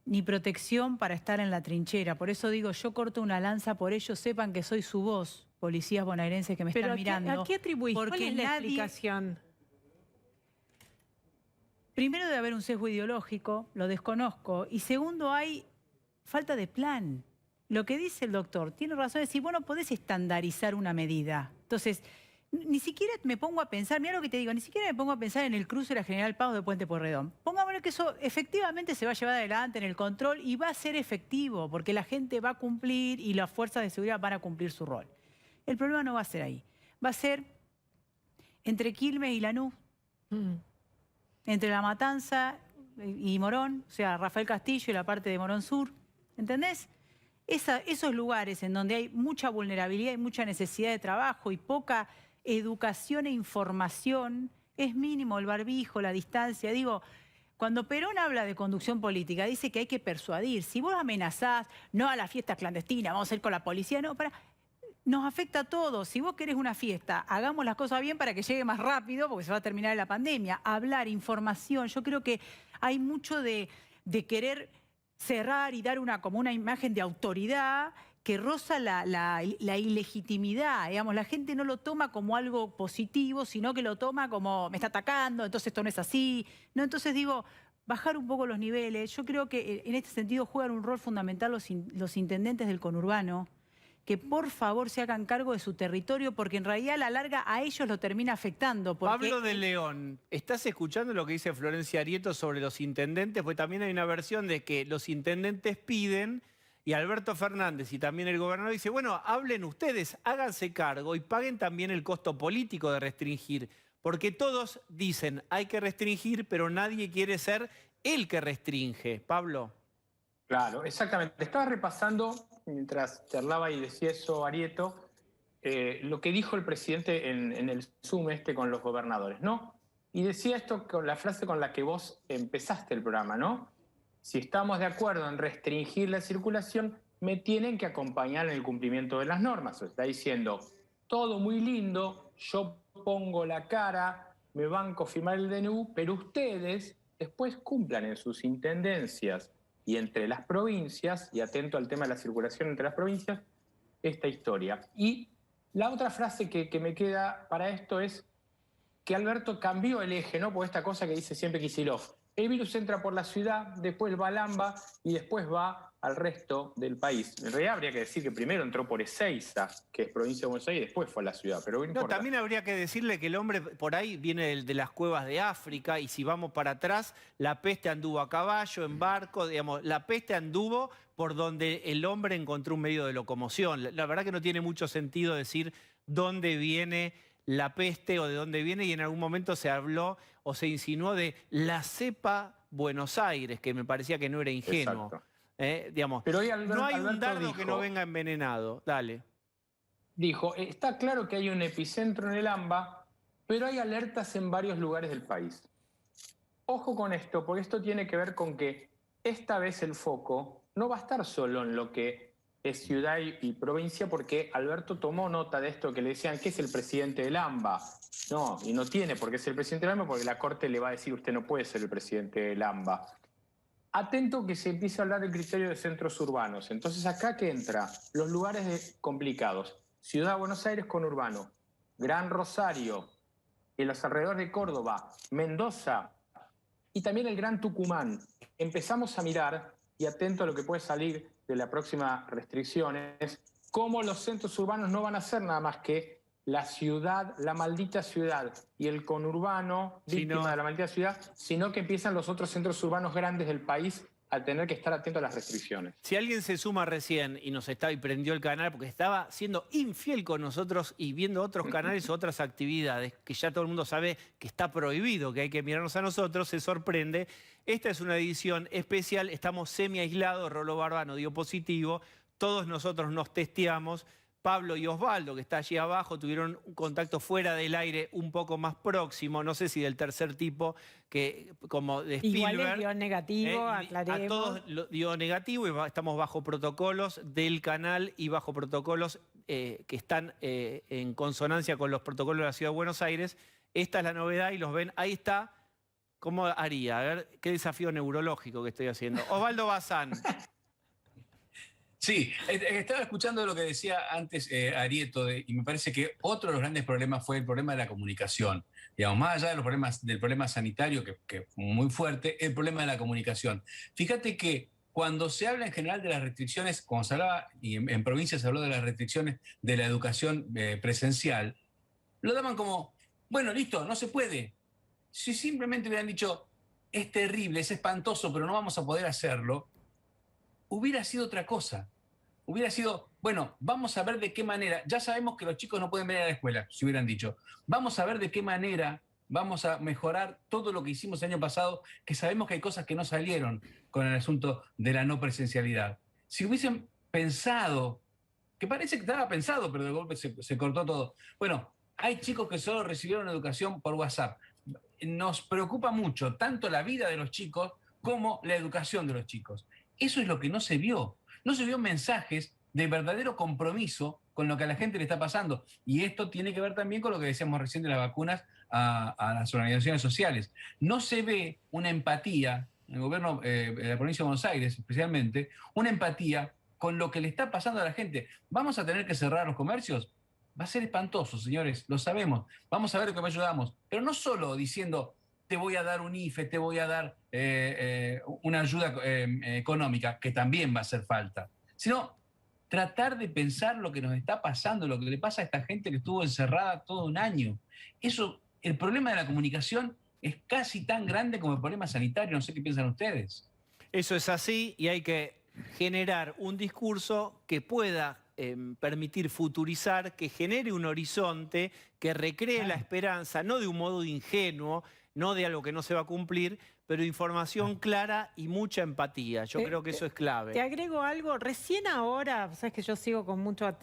ni protección para estar en la trinchera. Por eso digo, yo corto una lanza por ellos, sepan que soy su voz, policías bonaerenses que me están mirando. ¿A qué atribuís? Porque ¿Cuál es la explicación? Primero debe haber un sesgo ideológico, lo desconozco. Y segundo, hay falta de plan. Lo que dice el doctor, tiene razón, es decir, vos no podés estandarizar una medida. Entonces, ni siquiera me pongo a pensar, mira lo que te digo, ni siquiera me pongo a pensar en el cruce de la General Paz de Puente Pueyrredón. Pongámosle que eso efectivamente se va a llevar adelante en el control y va a ser efectivo, porque la gente va a cumplir y las fuerzas de seguridad van a cumplir su rol. El problema no va a ser ahí. Va a ser entre Quilmes y Lanús, entre La Matanza y Morón, o sea, Rafael Castillo y la parte de Morón Sur. ¿Entendés? Esos lugares en donde hay mucha vulnerabilidad y mucha necesidad de trabajo y poca educación e información, es mínimo el barbijo, la distancia. Digo, cuando Perón habla de conducción política, dice que hay que persuadir. Si vos amenazás, no a la fiesta clandestina, vamos a ir con la policía, no, nos afecta a todos. Si vos querés una fiesta, hagamos las cosas bien para que llegue más rápido, porque se va a terminar la pandemia. Hablar, información, yo creo que hay mucho de querer cerrar y dar como una imagen de autoridad que roza la ilegitimidad. Digamos, la gente no lo toma como algo positivo, sino que lo toma como me está atacando, entonces esto no es así. No, entonces digo, bajar un poco los niveles. Yo creo que en este sentido juegan un rol fundamental los intendentes del conurbano, que por favor se hagan cargo de su territorio, porque en realidad a la larga a ellos lo termina afectando. Pablo de León, ¿estás escuchando lo que dice Florencia Arieto sobre los intendentes? Pues también hay una versión de que los intendentes piden y Alberto Fernández y también el gobernador dice, bueno, hablen ustedes, háganse cargo y paguen también el costo político de restringir. Porque todos dicen, hay que restringir, pero nadie quiere ser el que restringe. Pablo. Claro, exactamente. Estaba repasando, mientras charlaba y decía eso Arieto, lo que dijo el presidente en el Zoom con los gobernadores, ¿no? Y decía esto con la frase con la que vos empezaste el programa, ¿no? Si estamos de acuerdo en restringir la circulación, me tienen que acompañar en el cumplimiento de las normas. O está diciendo, todo muy lindo, yo pongo la cara, me banco firmar el DNU, pero ustedes después cumplan en sus intendencias y entre las provincias, y atento al tema de la circulación entre las provincias, esta historia. Y la otra frase que me queda para esto es que Alberto cambió el eje, ¿no? Por esta cosa que dice siempre Kicillof. El virus entra por la ciudad, después va a Lamba y después va al resto del país. En realidad habría que decir que primero entró por Ezeiza, que es provincia de Buenos Aires, y después fue a la ciudad. Pero no, también habría que decirle que el hombre por ahí viene de las cuevas de África y si vamos para atrás, la peste anduvo a caballo, en barco, digamos, la peste anduvo por donde el hombre encontró un medio de locomoción. La verdad que no tiene mucho sentido decir dónde viene la peste o de dónde viene y en algún momento se habló o se insinuó de la cepa Buenos Aires, que me parecía que no era ingenuo. Digamos, pero hoy Alberto, no hay un dardo dijo, que no venga envenenado. Dale. dijo, está claro que hay un epicentro en el AMBA, pero hay alertas en varios lugares del país. Ojo con esto, porque esto tiene que ver con que esta vez el foco no va a estar solo en lo que es ciudad y provincia, porque Alberto tomó nota de esto que le decían que es el presidente del AMBA. No, y no tiene por qué ser el presidente del AMBA, porque la Corte le va a decir usted no puede ser el presidente del AMBA. Atento que se empiece a hablar del criterio de centros urbanos. Entonces, acá que entra los lugares complicados. Ciudad de Buenos Aires conurbano, Gran Rosario, y los alrededores de Córdoba, Mendoza y también el Gran Tucumán. Empezamos a mirar, y atento a lo que puede salir de las próximas restricciones, cómo los centros urbanos no van a ser nada más que la ciudad, la maldita ciudad y el conurbano, víctima de la maldita ciudad, sino que empiezan los otros centros urbanos grandes del país a tener que estar atentos a las restricciones. Si alguien se suma recién y nos está y prendió el canal porque estaba siendo infiel con nosotros y viendo otros canales o otras actividades que ya todo el mundo sabe que está prohibido, que hay que mirarnos a nosotros, se sorprende. Esta es una edición especial, estamos semi-aislados, Rolo Barbano dio positivo, todos nosotros nos testeamos. Pablo y Osvaldo, que está allí abajo, tuvieron un contacto fuera del aire un poco más próximo, no sé si del tercer tipo, que como de Spielberg. Igual dio negativo, aclaremos. A todos dio negativo y estamos bajo protocolos del canal y bajo protocolos que están en consonancia con los protocolos de la Ciudad de Buenos Aires. Esta es la novedad y los ven, ahí está. ¿Cómo haría? A ver, qué desafío neurológico que estoy haciendo. Osvaldo Bazán. Sí, estaba escuchando lo que decía antes Arieto, y me parece que otro de los grandes problemas fue el problema de la comunicación. Digamos, más allá de los problemas, del problema sanitario, que fue muy fuerte, el problema de la comunicación. Fíjate que cuando se habla en general de las restricciones, cuando se hablaba, y en provincias se habló de las restricciones de la educación presencial, lo daban como, bueno, listo, no se puede. Si simplemente hubieran dicho, es terrible, es espantoso, pero no vamos a poder hacerlo, hubiera sido otra cosa. Hubiera sido, bueno, vamos a ver de qué manera, ya sabemos que los chicos no pueden venir a la escuela, si hubieran dicho, vamos a ver de qué manera vamos a mejorar todo lo que hicimos el año pasado, que sabemos que hay cosas que no salieron con el asunto de la no presencialidad. Si hubiesen pensado, que parece que estaba pensado, pero de golpe se cortó todo. Bueno, hay chicos que solo recibieron educación por WhatsApp. Nos preocupa mucho tanto la vida de los chicos como la educación de los chicos. Eso es lo que no se vio. No se vio mensajes de verdadero compromiso con lo que a la gente le está pasando. Y esto tiene que ver también con lo que decíamos recién de las vacunas a las organizaciones sociales. No se ve una empatía, en el gobierno de la provincia de Buenos Aires especialmente, una empatía con lo que le está pasando a la gente. ¿Vamos a tener que cerrar los comercios? Va a ser espantoso, señores, lo sabemos. Vamos a ver cómo ayudamos. Pero no solo diciendo, te voy a dar un IFE, te voy a dar una ayuda económica, que también va a hacer falta, sino tratar de pensar lo que nos está pasando, lo que le pasa a esta gente que estuvo encerrada todo un año. Eso, el problema de la comunicación es casi tan grande como el problema sanitario, no sé qué piensan ustedes. Eso es así y hay que generar un discurso que pueda permitir futurizar, que genere un horizonte, que recree la esperanza, no de un modo ingenuo, no de algo que no se va a cumplir, pero información clara y mucha empatía. Yo creo que eso es clave. Te agrego algo. Recién ahora, sabes que yo sigo con mucha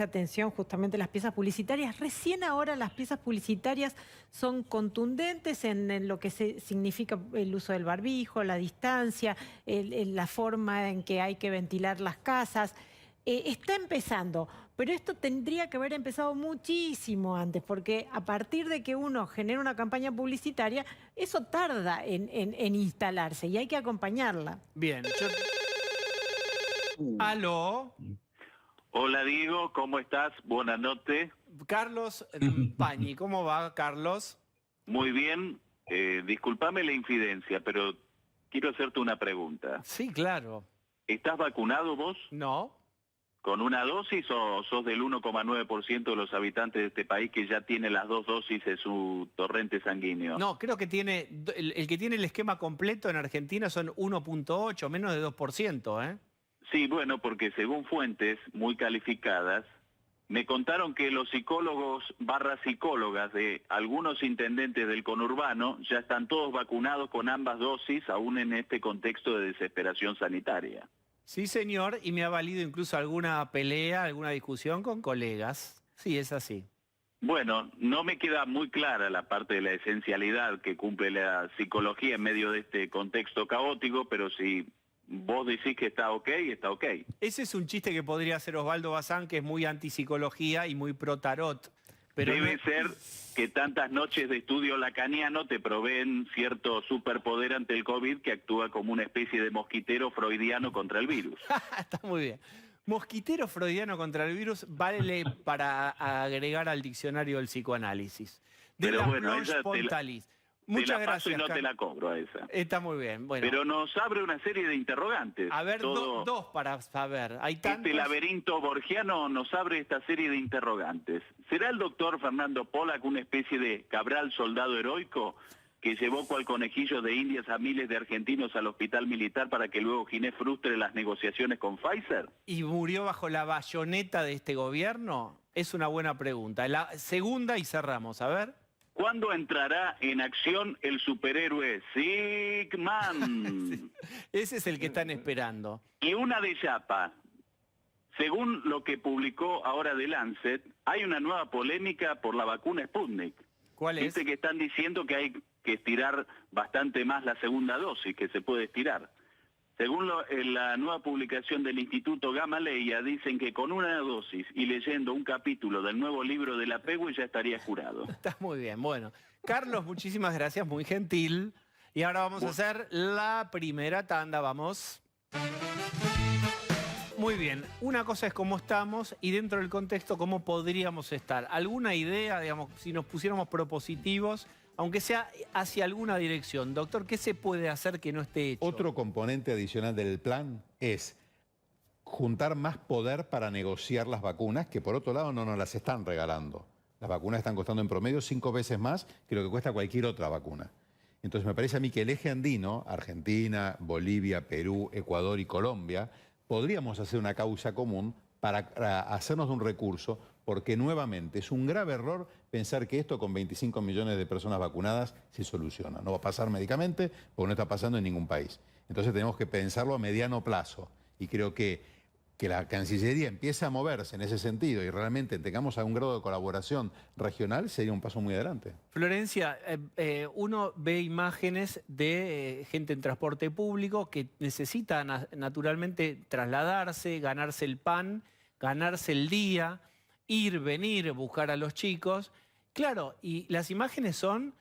atención justamente las piezas publicitarias. Recién ahora las piezas publicitarias son contundentes en lo que significa el uso del barbijo, la distancia, la forma en que hay que ventilar las casas. Está empezando, pero esto tendría que haber empezado muchísimo antes, porque a partir de que uno genera una campaña publicitaria, eso tarda en instalarse y hay que acompañarla. Bien. ¿Aló? Hola Diego, ¿cómo estás? Buenas noches. Carlos Pañi, ¿cómo va, Carlos? Muy bien. Discúlpame la infidencia, pero quiero hacerte una pregunta. Sí, claro. ¿Estás vacunado vos? No. ¿Con una dosis o sos del 1,9% de los habitantes de este país que ya tiene las 2 dosis de su torrente sanguíneo? No, creo que tiene, el que tiene el esquema completo en Argentina son 1,8, menos de 2%, ¿eh? Sí, bueno, porque según fuentes muy calificadas, me contaron que los psicólogos / psicólogas de algunos intendentes del conurbano ya están todos vacunados con ambas dosis, aún en este contexto de desesperación sanitaria. Sí, señor, y me ha valido incluso alguna pelea, alguna discusión con colegas. Sí, es así. Bueno, no me queda muy clara la parte de la esencialidad que cumple la psicología en medio de este contexto caótico, pero si vos decís que está ok, está ok. Ese es un chiste que podría hacer Osvaldo Bazán, que es muy antipsicología y muy pro tarot. Pero Debe ser que tantas noches de estudio lacaniano te proveen cierto superpoder ante el COVID que actúa como una especie de mosquitero freudiano contra el virus. Está muy bien. Mosquitero freudiano contra el virus vale para agregar al diccionario del psicoanálisis. De Pero la bueno, Blanche esa Pontalis. Te Muchas la paso gracias, y no te Carlos. la cobro a esa. Está muy bien. Bueno, Pero nos abre una serie de interrogantes. a ver, Todo dos para saber. Hay tantos. este laberinto borgiano nos abre esta serie de interrogantes. ¿Será el doctor Fernando Pollack una especie de Cabral soldado heroico que llevó cual conejillo de indias a miles de argentinos al hospital militar para que luego Ginés frustre las negociaciones con Pfizer? ¿Y murió bajo la bayoneta de este gobierno? Es una buena pregunta. La segunda y cerramos. A ver. ¿Cuándo entrará en acción el superhéroe Sigman? Sí. Ese es el que están esperando. Y una de chapa. Según lo que publicó ahora The Lancet, hay una nueva polémica por la vacuna Sputnik. ¿Cuál es? Viste que están diciendo que hay que estirar bastante más la segunda dosis, que se puede estirar. Según la nueva publicación del Instituto Gamaleya, dicen que con una dosis y leyendo un capítulo del nuevo libro de la PEGUE ya estaría curado. Está muy bien. Bueno, Carlos, muchísimas gracias, muy gentil. Y ahora vamos a hacer la primera tanda, vamos. Muy bien, una cosa es cómo estamos y dentro del contexto cómo podríamos estar. ¿Alguna idea, digamos, si nos pusiéramos propositivos, aunque sea hacia alguna dirección? Doctor, ¿qué se puede hacer que no esté hecho? Otro componente adicional del plan es juntar más poder para negociar las vacunas, que por otro lado no nos las están regalando. Las vacunas están costando en promedio 5 veces más que lo que cuesta cualquier otra vacuna. Entonces me parece a mí que el eje andino, Argentina, Bolivia, Perú, Ecuador y Colombia, podríamos hacer una causa común para hacernos de un recurso, porque nuevamente es un grave error pensar que esto con 25 millones de personas vacunadas se soluciona. No va a pasar médicamente porque no está pasando en ningún país. Entonces tenemos que pensarlo a mediano plazo y creo que la Cancillería empiece a moverse en ese sentido y realmente tengamos algún grado de colaboración regional sería un paso muy adelante. Florencia, uno ve imágenes de gente en transporte público que necesita naturalmente trasladarse, ganarse el pan, ganarse el día, ir, venir, buscar a los chicos. Claro, y las imágenes son,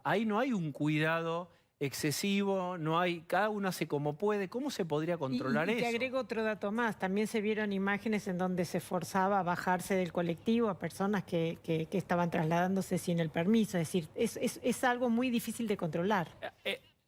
ahí no hay un cuidado excesivo, no hay, cada uno hace como puede. ¿Cómo se podría controlar y te eso? agrego otro dato más. También se vieron imágenes en donde se forzaba a bajarse del colectivo a personas que estaban trasladándose sin el permiso. Es decir, es algo muy difícil de controlar.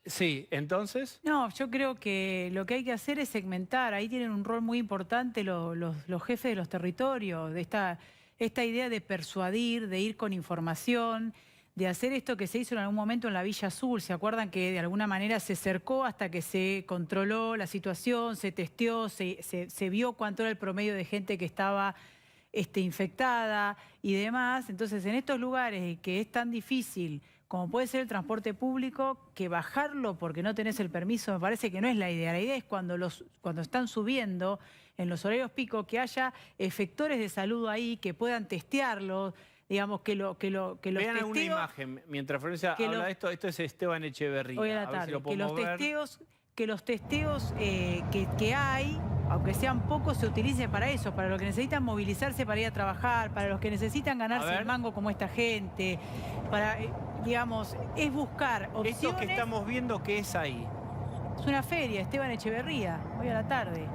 Sí, entonces... No, yo creo que lo que hay que hacer es segmentar. Ahí tienen un rol muy importante los jefes de los territorios, de esta idea de persuadir, de ir con información, de hacer esto que se hizo en algún momento en la Villa Azul. ¿Se acuerdan que de alguna manera se cercó hasta que se controló la situación, se testeó, se vio cuánto era el promedio de gente que estaba infectada y demás? Entonces, en estos lugares que es tan difícil como puede ser el transporte público, que bajarlo porque no tenés el permiso me parece que no es la idea. La idea es cuando están subiendo en los horarios pico, que haya efectores de salud ahí que puedan testearlo. Digamos que los Vean alguna imagen mientras Florencia habla de esto. Esto es Esteban Echeverría. Hoy a la tarde. Que los testeos que hay, aunque sean pocos, se utilicen para eso, para los que necesitan movilizarse para ir a trabajar, para los que necesitan ganarse el mango como esta gente, para, digamos, es buscar opciones. Esto que estamos viendo, ¿qué es ahí? Es una feria, Esteban Echeverría, hoy a la tarde.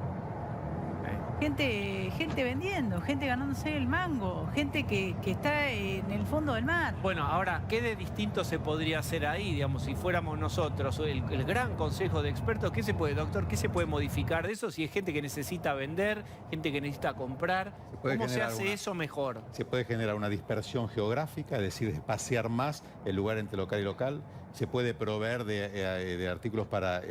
Gente vendiendo, gente ganándose el mango, gente que está en el fondo del mar. Bueno, ahora, ¿qué de distinto se podría hacer ahí? Digamos, si fuéramos nosotros, el gran consejo de expertos, ¿qué se puede, doctor? ¿Qué se puede modificar de eso? Si es gente que necesita vender, gente que necesita comprar, ¿cómo se hace eso mejor? Se puede generar una dispersión geográfica, es decir, espaciar más el lugar entre local y local. Se puede proveer de artículos para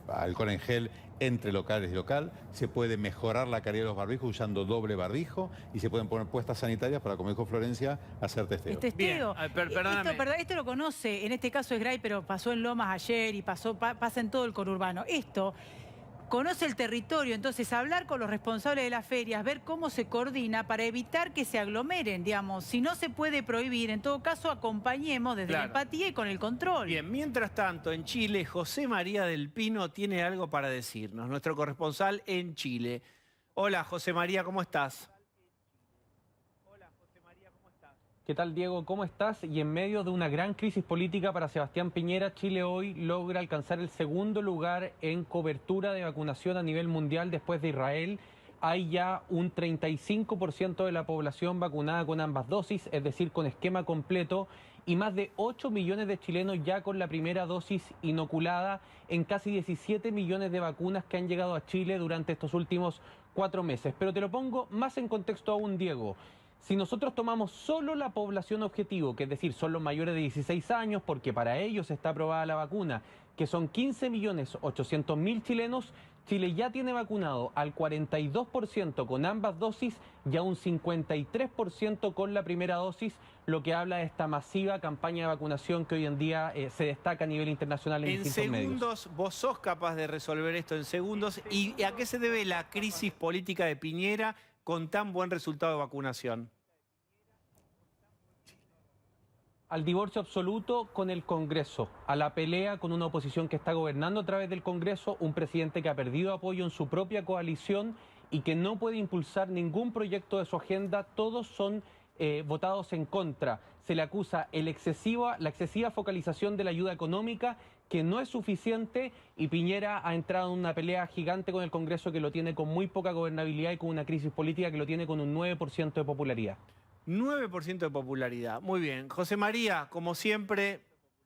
alcohol en gel entre locales y local, se puede mejorar la calidad de los barbijos usando doble barbijo y se pueden poner puestas sanitarias para, como dijo Florencia, hacer testeo. El testeo. Perdóname. Esto lo conoce, en este caso es Gray, pero pasó en Lomas ayer y pasa en todo el conurbano. Esto conoce el territorio, entonces hablar con los responsables de las ferias, ver cómo se coordina para evitar que se aglomeren, digamos. Si no se puede prohibir, en todo caso acompañemos desde la empatía y con el control. Bien, mientras tanto, en Chile, José María del Pino tiene algo para decirnos, nuestro corresponsal en Chile. Hola, José María, ¿cómo estás? ¿Qué tal, Diego? ¿Cómo estás? Y en medio de una gran crisis política para Sebastián Piñera, Chile hoy logra alcanzar el segundo lugar en cobertura de vacunación a nivel mundial después de Israel. Hay ya un 35% de la población vacunada con ambas dosis, es decir, con esquema completo, y más de 8 millones de chilenos ya con la primera dosis inoculada en casi 17 millones de vacunas que han llegado a Chile durante estos últimos 4 meses. Pero te lo pongo más en contexto aún, Diego. Si nosotros tomamos solo la población objetivo, que es decir, son los mayores de 16 años, porque para ellos está aprobada la vacuna, que son 15.800.000 chilenos, Chile ya tiene vacunado al 42% con ambas dosis y a un 53% con la primera dosis, lo que habla de esta masiva campaña de vacunación que hoy en día se destaca a nivel internacional en distintos medios. En segundos, vos sos capaz de resolver esto en segundos. ¿Y a qué se debe la crisis política de Piñera con tan buen resultado de vacunación? Al divorcio absoluto con el Congreso, a la pelea con una oposición que está gobernando a través del Congreso, un presidente que ha perdido apoyo en su propia coalición y que no puede impulsar ningún proyecto de su agenda. Todos son votados en contra. Se le acusa la excesiva focalización de la ayuda económica, que no es suficiente, y Piñera ha entrado en una pelea gigante con el Congreso que lo tiene con muy poca gobernabilidad y con una crisis política que lo tiene con un 9% de popularidad. 9% de popularidad. Muy bien. José María, como siempre,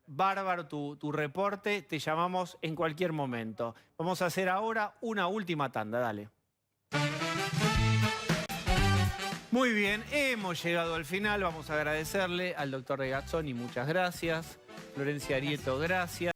bárbaro tu reporte. Te llamamos en cualquier momento. Vamos a hacer ahora una última tanda. Dale. Muy bien, hemos llegado al final. Vamos a agradecerle al doctor Regazzoni, muchas gracias. Florencia Arieto, gracias.